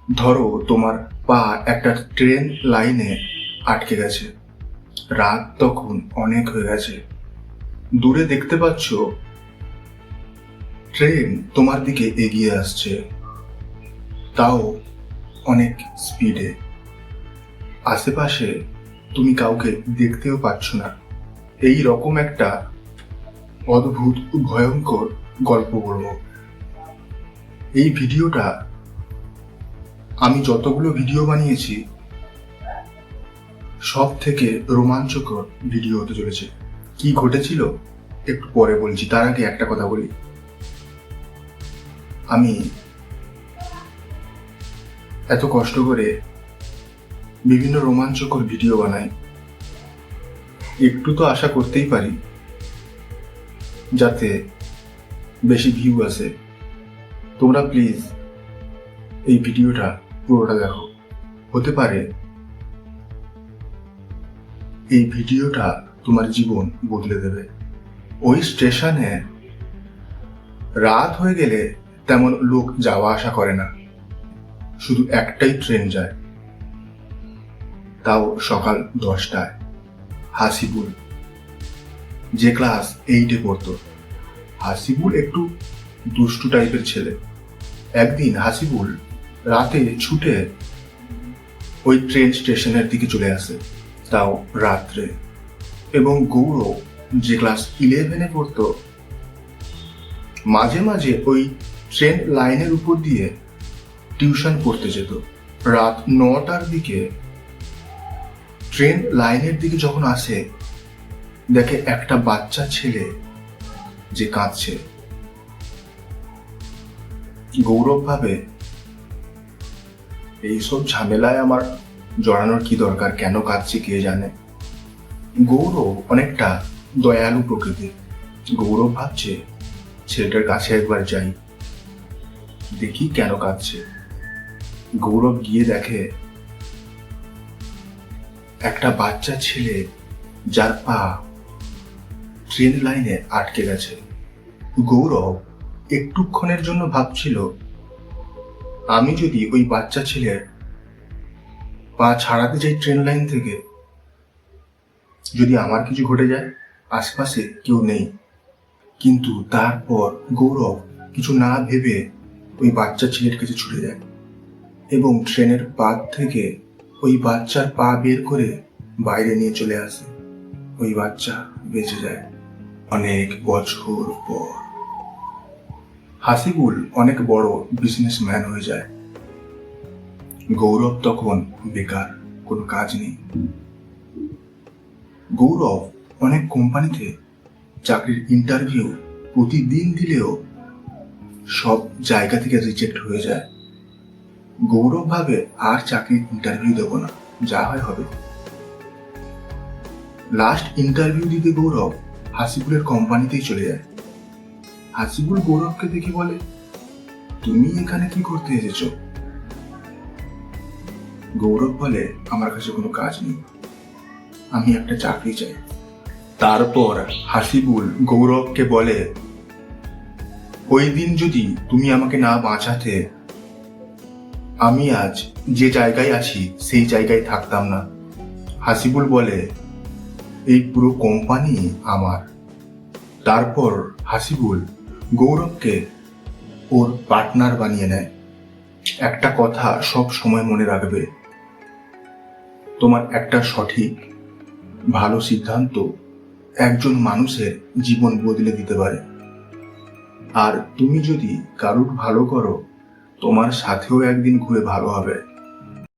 ধরো তোমার পা একটা ট্রেন লাইনে আটকে গেছে। রাত তখন অনেক হয়ে গেছে। দূরে দেখতে পাচ্ছ ট্রেন তোমার দিকে এগিয়ে আসছে, তাও অনেক স্পিডে। আশেপাশে তুমি কাউকে দেখতেও পাচ্ছ না। এই রকম একটা অদ্ভুত ভয়ঙ্কর গল্প বলবো। এই ভিডিওটা আমি যতগুলো ভিডিও বানিয়েছি সব থেকে রোমাঞ্চকর ভিডিও হতে চলেছে। কি ঘটেছিল একটু পরে বলছি, তার আগে একটা কথা বলি। আমি এত কষ্ট করে বিভিন্ন রোমাঞ্চকর ভিডিও বানাই, একটু তো আশা করতেই পারি যাতে বেশি ভিউ আসে। তোমরা প্লিজ এই ভিডিওটা পুরোটা দেখো। হতে পারে এই ভিডিওটা তোমার জীবন বদলে দেবে। ওই স্টেশনে রাত হয়ে গেলে তেমন লোক যাওয়া আসা করে না, শুধু একটাই ট্রেন যায়, তাও সকাল 10টায়। হাসিবুল, যে ক্লাস 8-এ পড়তো। হাসিবুল একটু দুষ্টু টাইপের ছেলে। একদিন হাসিবুল রাতে ছুটে ওই ট্রেন স্টেশনের দিকে চলে আসে, তাও রাত্রে। এবং গৌরব, যে ক্লাস 11-এ পড়তো, মাঝে মাঝে ওই ট্রেন লাইনের উপর দিয়ে টিউশন পড়তে যেত। রাত 9টার দিকে ট্রেন লাইনের দিকে যখন আসে, দেখে একটা বাচ্চা ছেলে যে কাঁদছে। গৌরব ভাবে এইসব ঝামেলায় আমার জড়ানোর কি দরকার, কেন কাঁদছে কে জানে। গৌরব অনেকটা দয়ালু প্রকৃতির। গৌরব ভাবছে ছেলেটার কাছে একবার যাই, দেখি কেন কাঁদছে। গৌরব গিয়ে দেখে একটা বাচ্চা ছেলে যার পা ট্রেন লাইনে আটকে গেছে। গৌরব একটুক্ষণের জন্য ভাবছিল, আমি যদি ওই বাচ্চা ছেলের পা ছাড়াতে যাই ট্রেন লাইন থেকে, যদি আমার কিছু ঘটে যায়, আশপাশে কেউ নেই। কিন্তু তারপর গৌরব কিছু না ভেবে ওই বাচ্চা ছেলের কাছে ছুটে যায় এবং ট্রেনের পাত থেকে ওই বাচ্চার পা বের করে বাইরে নিয়ে চলে আসে। ওই বাচ্চা বেঁচে যায় অনেক বছর পর। হাসিবুল অনেক বড় বিজনেসম্যান হয়ে যায়। গৌরব তখন বেকার, কোনো কাজ নেই। গৌরব অনেক কোম্পানিতে চাকরির ইন্টারভিউ প্রতিদিন দিলেও সব জায়গা থেকে রিজেক্ট হয়ে যায়। গৌরব ভাবে আর চাকরির ইন্টারভিউ দেবো না, যা হয় হবে। লাস্ট ইন্টারভিউ দিতে গৌরব হাসিবুলের কোম্পানিতেই চলে যায়। হাসিবুল গৌরবকে দেখে বলে, তুমি এখানে কি করতে এসেছো? গৌরব বলে, আমার কাছে কোনো কাজ নেই, আমি একটা চাকরি চাই। তারপর হাসিবুল গৌরবকে বলে, ওই দিন যদি তুমি আমাকে না বাঁচাতে, আমি আজ যে জায়গায় আছি সেই জায়গায় থাকতাম না। হাসিবুল বলে, এই পুরো কোম্পানি আমার। তারপর হাসিবুল গৌরবকে ওর পার্টনার বানিয়ে নেয়। একটা কথা সব সময় মনে রাখবে, তোমার একটা সঠিক ভালো সিদ্ধান্ত একজন মানুষের জীবন বদলে দিতে পারে। আর তুমি যদি কারুর ভালো করো, তোমার সাথেও একদিন ঘুরে ভালো হবে।